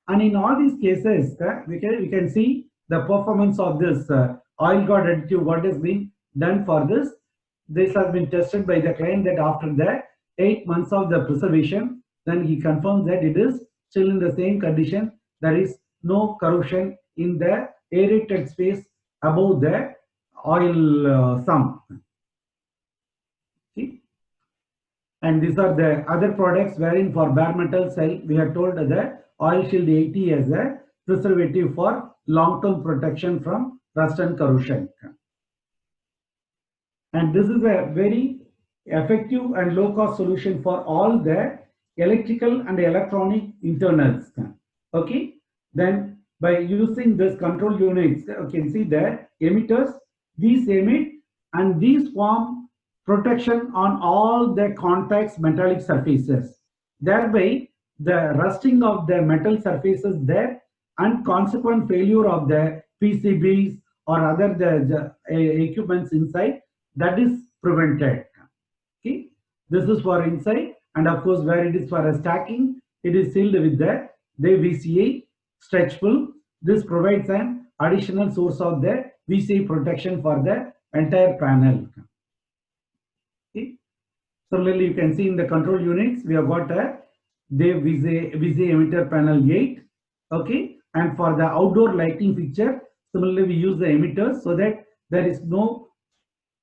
And in all these cases, we can see the performance of this oil guard additive, what has been done for this. This has been tested by the client that after the 8 months of the preservation, then he confirms that it is still in the same condition. There is no corrosion in the aerated space above the oil sump. See? And these are the other products wherein for bare metal cell, we have told the Oil Shield 80 as a preservative for long-term protection from rust and corrosion. And this is a very effective and low-cost solution for all the electrical and electronic internals. Okay, then by using this control units, you can see the emitters. These emit and these form protection on all the contacts metallic surfaces. Thereby, the rusting of the metal surfaces there and consequent failure of the PCBs or other the equipments inside, that is prevented. Okay, this is for inside, and of course where it is for a stacking, it is sealed with the VCA stretchable. This provides an additional source of the VCA protection for the entire panel. Okay. Similarly, you can see in the control units, we have got a VCA emitter panel 8. Okay, and for the outdoor lighting fixture, similarly we use the emitters so that there is no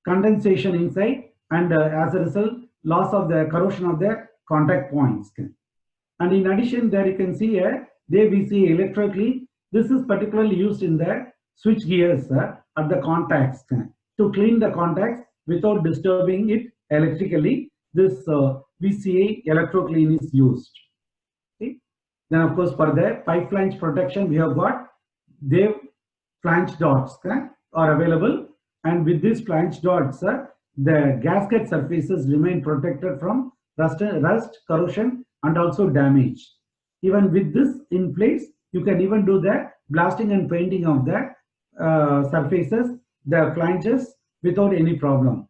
condensation inside, and as a result loss of the corrosion of the contact points. And in addition, there you can see a VCA electrically. This is particularly used in the switch gears at the contacts to clean the contacts without disturbing it electrically. this VCA electroclean is used. Okay. Then of course for the pipe flange protection we have got Deva flange dots are available, and with these flange dots the gasket surfaces remain protected from rust, corrosion and also damage. Even with this in place, you can even do the blasting and painting of the surfaces, the flanges, without any problem,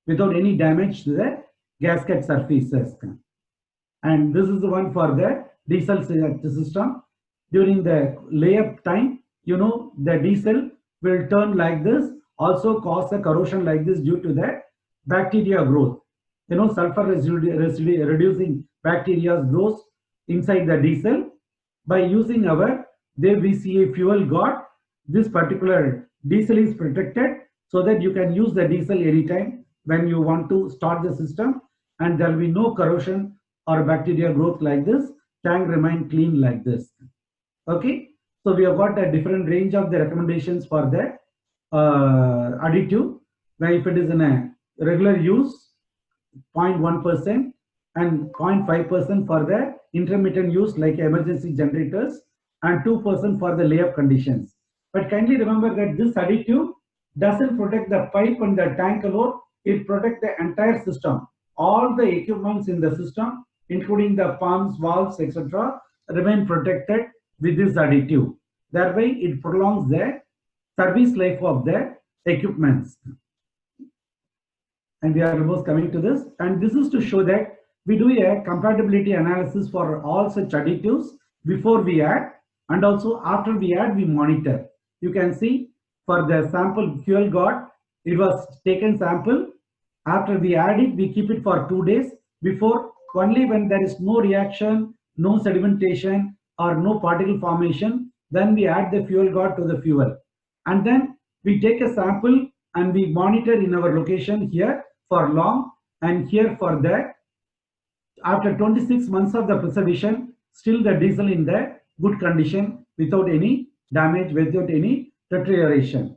without any damage to the gasket surfaces. And this is the one for the diesel system. During the layup time, the diesel will turn like this, also cause a corrosion like this due to the bacteria growth. Sulfur reducing bacteria grows inside the diesel. By using our VCA fuel got, this particular diesel is protected so that you can use the diesel anytime when you want to start the system, and there will be no corrosion or bacteria growth like this. Tank remain clean like this. Okay, so we have got a different range of the recommendations for the additive. Now if it is in a regular use, 0.1% and 0.5% for the intermittent use like emergency generators, and 2% for the layup conditions. But kindly remember that this additive doesn't protect the pipe and the tank alone, it protects the entire system. All the equipments in the system, including the pumps, valves, etc., remain protected with this additive. Thereby, it prolongs the service life of the equipments. And we are almost coming to this. And this is to show that we do a compatibility analysis for all such additives before we add, and also after we add, we monitor. You can see for the sample fuel got, it was taken sample. After we add it, we keep it for 2 days. Before, only when there is no reaction, no sedimentation or no particle formation, then we add the fuel got to the fuel. And then we take a sample and we monitor in our location here for long, and here for that. After 26 months of the preservation, still the diesel in the good condition without any damage, without any deterioration.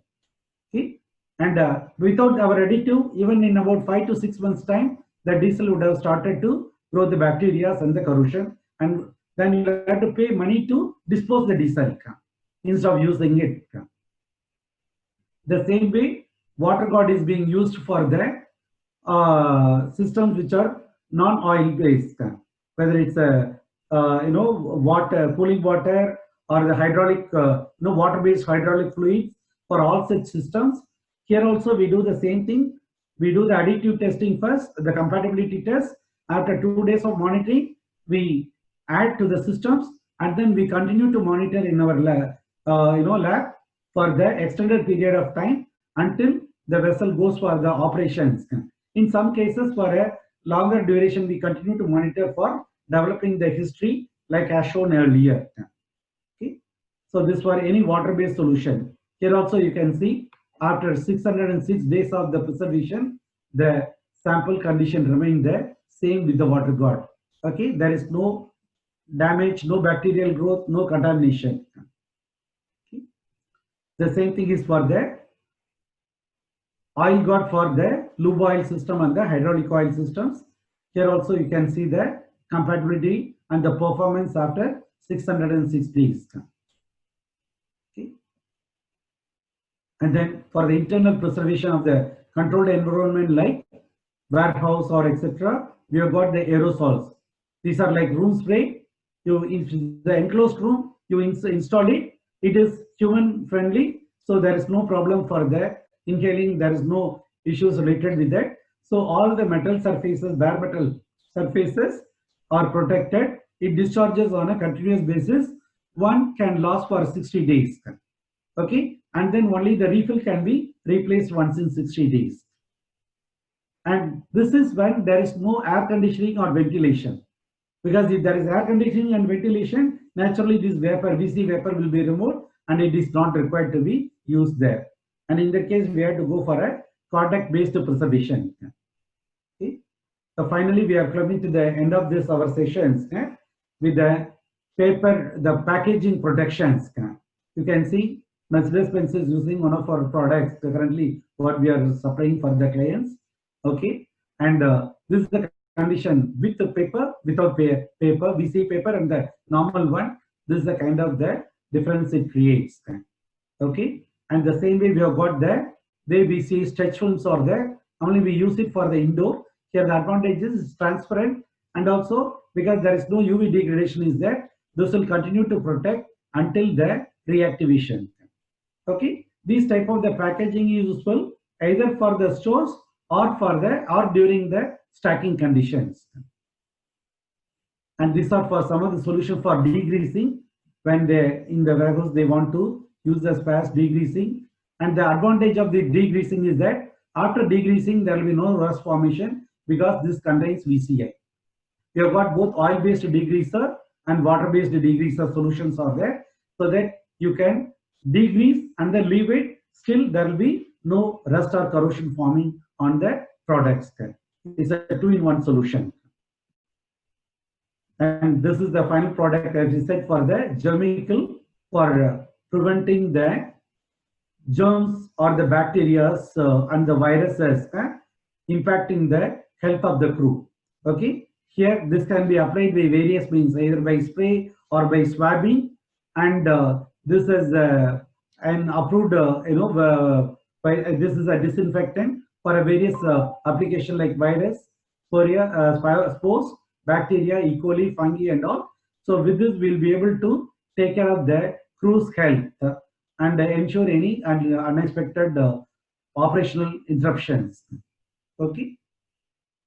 Okay? And without our additive, even in about 5 to 6 months time, the diesel would have started to grow the bacteria and the corrosion, and then you have to pay money to dispose the diesel instead of using it. The same way, water got is being used for the systems which are non-oil based, whether it's a water, cooling water, or the hydraulic water based hydraulic fluids. For all such systems, here also we do the same thing. We do the additive testing first, the compatibility test. After 2 days of monitoring, we add to the systems, and then we continue to monitor in our lab for the extended period of time until the vessel goes for the operations. In some cases, for a longer duration, we continue to monitor for developing the history, like as shown earlier. Okay, so this for any water-based solution. Here also you can see after 606 days of the preservation, the sample condition remained the same with the water got. Okay, there is no damage, no bacterial growth, no contamination. Okay. The same thing is for the oil got for the lube oil system and the hydraulic oil systems. Here also you can see the compatibility and the performance after 606 days. Okay. And then for the internal preservation of the controlled environment like warehouse or etc., we have got the aerosols. These are like room spray. In the enclosed room, you install it. It is human friendly, so there is no problem for the inhaling. There is no issues related with that. So all the metal surfaces, bare metal surfaces are protected. It discharges on a continuous basis. One can last for 60 days. Okay, and then only the refill can be replaced once in 60 days. And this is when there is no air conditioning or ventilation. Because if there is air conditioning and ventilation, naturally this vapor, VC vapor will be removed and it is not required to be used there. And in that case, we have to go for a contact-based preservation. Okay. So finally, we are coming to the end of this our sessions with the paper, the packaging protections. You can see Mercedes-Benz is using one of our products currently what we are supplying for the clients. Okay. And this is the condition with the paper, without paper, VC paper, and the normal one. This is the kind of the difference it creates. Okay, and the same way we have got the way we see stretch films are there. Only we use it for the indoor. Here the advantage is transparent, and also because there is no UV degradation is there, this will continue to protect until the reactivation. Okay, these type of the packaging is useful either for the stores or for the or during the stacking conditions. And these are for some of the solution for degreasing when they in the warehouse they want to use the spares degreasing. And the advantage of the degreasing is that after degreasing there will be no rust formation because this contains VCI. We have got both oil-based degreaser and water-based degreaser solutions are there, so that you can degrease and then leave it. Still, there will be no rust or corrosion forming on the products. It's a two-in-one solution. And this is the final product, as we said, for the germical for preventing the germs or the bacteria and the viruses impacting the health of the crew. Okay, here this can be applied by various means, either by spray or by swabbing, and this is an approved, this is a disinfectant for a various application like virus, spores, bacteria, E. coli, fungi, and all. So with this, we'll be able to take care of the crew's health and ensure any unexpected operational interruptions. Okay.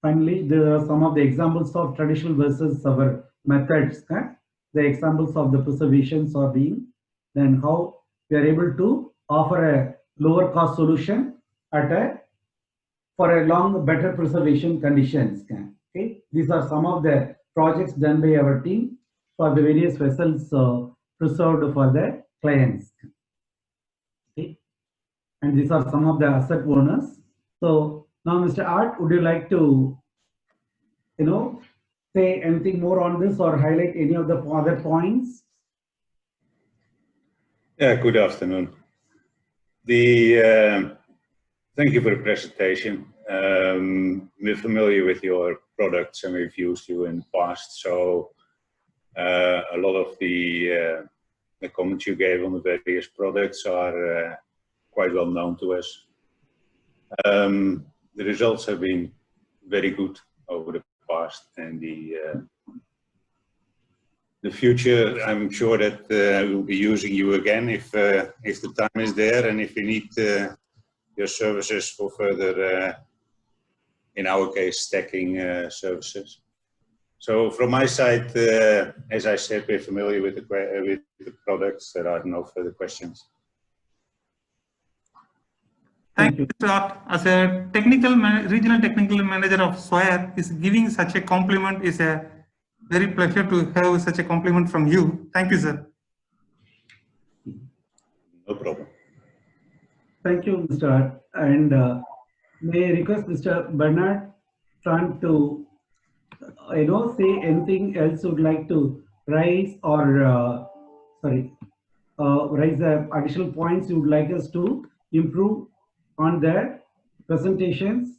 Finally, there are some of the examples of traditional versus our methods. The examples of the preservations are being, then how we are able to offer a lower cost solution at for a long better preservation conditions. Okay, these are some of the projects done by our team for the various vessels preserved for the clients. Okay, and these are some of the asset owners. So now, Mr. Art, would you like to, say anything more on this or highlight any of the other points? Yeah, good afternoon. Thank you for the presentation. We're familiar with your products and we've used you in the past, so a lot of the comments you gave on the various products are quite well known to us. The results have been very good over the past, and the future, I'm sure that we'll be using you again if the time is there, and if you need your services for further, in our case, stacking services. So from my side, as I said, we're familiar with the products. There are no further questions. Thank you, Mr. Art. As a regional technical manager of Swire, is giving such a compliment is a very pleasure to have such a compliment from you. Thank you, sir. No problem. Thank you, Mr. Art. And may I request Mr. Bernard Tran to, say anything else you would like to raise or, raise the additional points you would like us to improve on their presentations?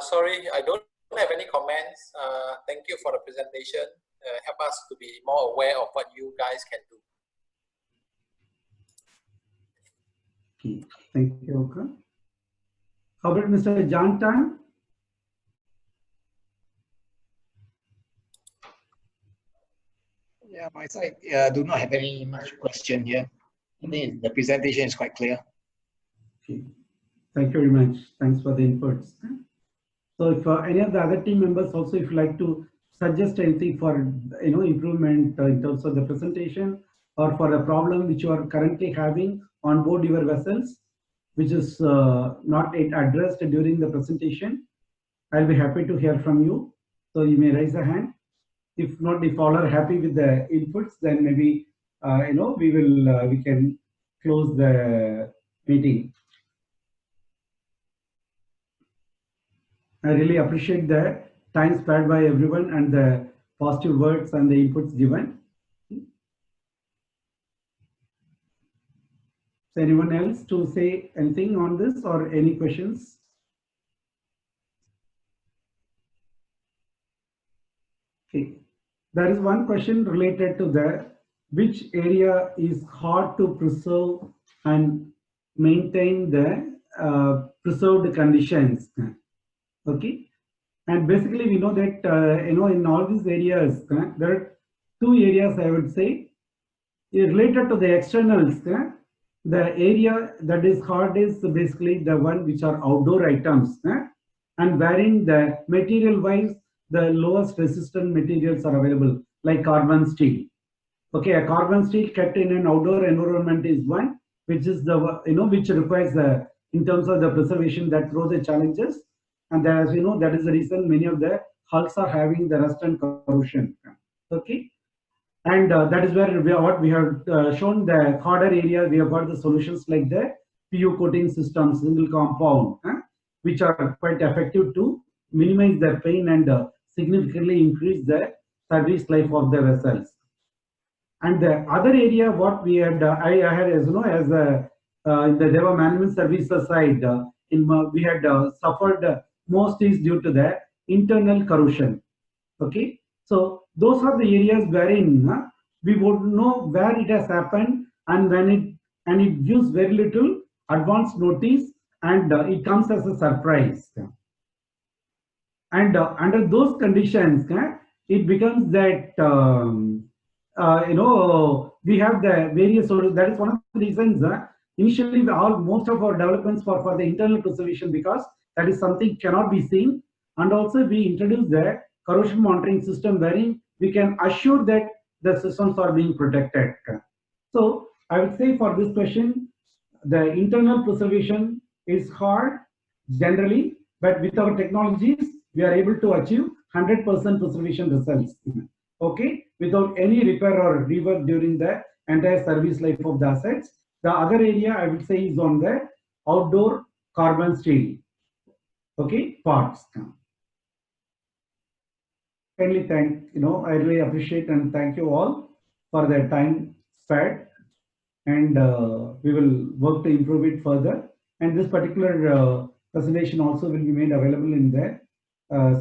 Sorry, I don't have any comments. Thank you for the presentation. Help us to be more aware of what you guys can do. Okay. Thank you, okay. How about Mr. John Tan? Yeah, my side do not have any much question here. I think the presentation is quite clear. Okay. Thank you very much. Thanks for the inputs. So if any of the other team members also, if you like to suggest anything for improvement in terms of the presentation or for a problem which you are currently having on board your vessels, which is not yet addressed during the presentation, I'll be happy to hear from you. So you may raise a hand. If not, if all are happy with the inputs, then maybe we can close the meeting. I really appreciate the time spared by everyone and the positive words and the inputs given. So anyone else to say anything on this or any questions? Okay. There is one question related to that. Which area is hard to preserve and maintain the preserved conditions? Okay. And basically, we know that in all these areas, there are two areas I would say related to the externals. The area that is hard is basically the one which are outdoor items, and wherein the material wise the lowest resistant materials are available, like carbon steel. Okay, a carbon steel kept in an outdoor environment is one, which is the which requires the in terms of the preservation that throws the challenges, and as we know that is the reason many of the hulks are having the rust and corrosion. Okay, and that is where what we have shown the harder area. We have got the solutions like the PU coating system, single compound, which are quite effective to minimize the pain and significantly increase the service life of the vessels. And the other area, what we had, I had, as you know, as in the Deva management services side, we had suffered most is due to the internal corrosion. Okay, so those are the areas wherein we would know where it has happened, and it gives very little advance notice, and it comes as a surprise. And under those conditions, it becomes that we have the various sources. That is one of the reasons initially most of our developments for the internal preservation, because that is something cannot be seen, and also we introduce the corrosion monitoring system wherein we can assure that the systems are being protected. So I would say for this question, the internal preservation is hard generally, but with our technologies we are able to achieve 100% preservation results. Okay, without any repair or rework during the entire service life of the assets. The other area I would say is on the outdoor carbon steel, okay, parts. Kindly thank, I really appreciate and thank you all for the time spared, and we will work to improve it further. And this particular presentation also will be made available in the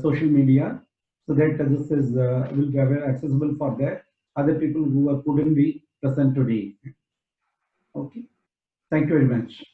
social media, so that this is will be accessible for the other people who couldn't be present today. Okay, thank you very much.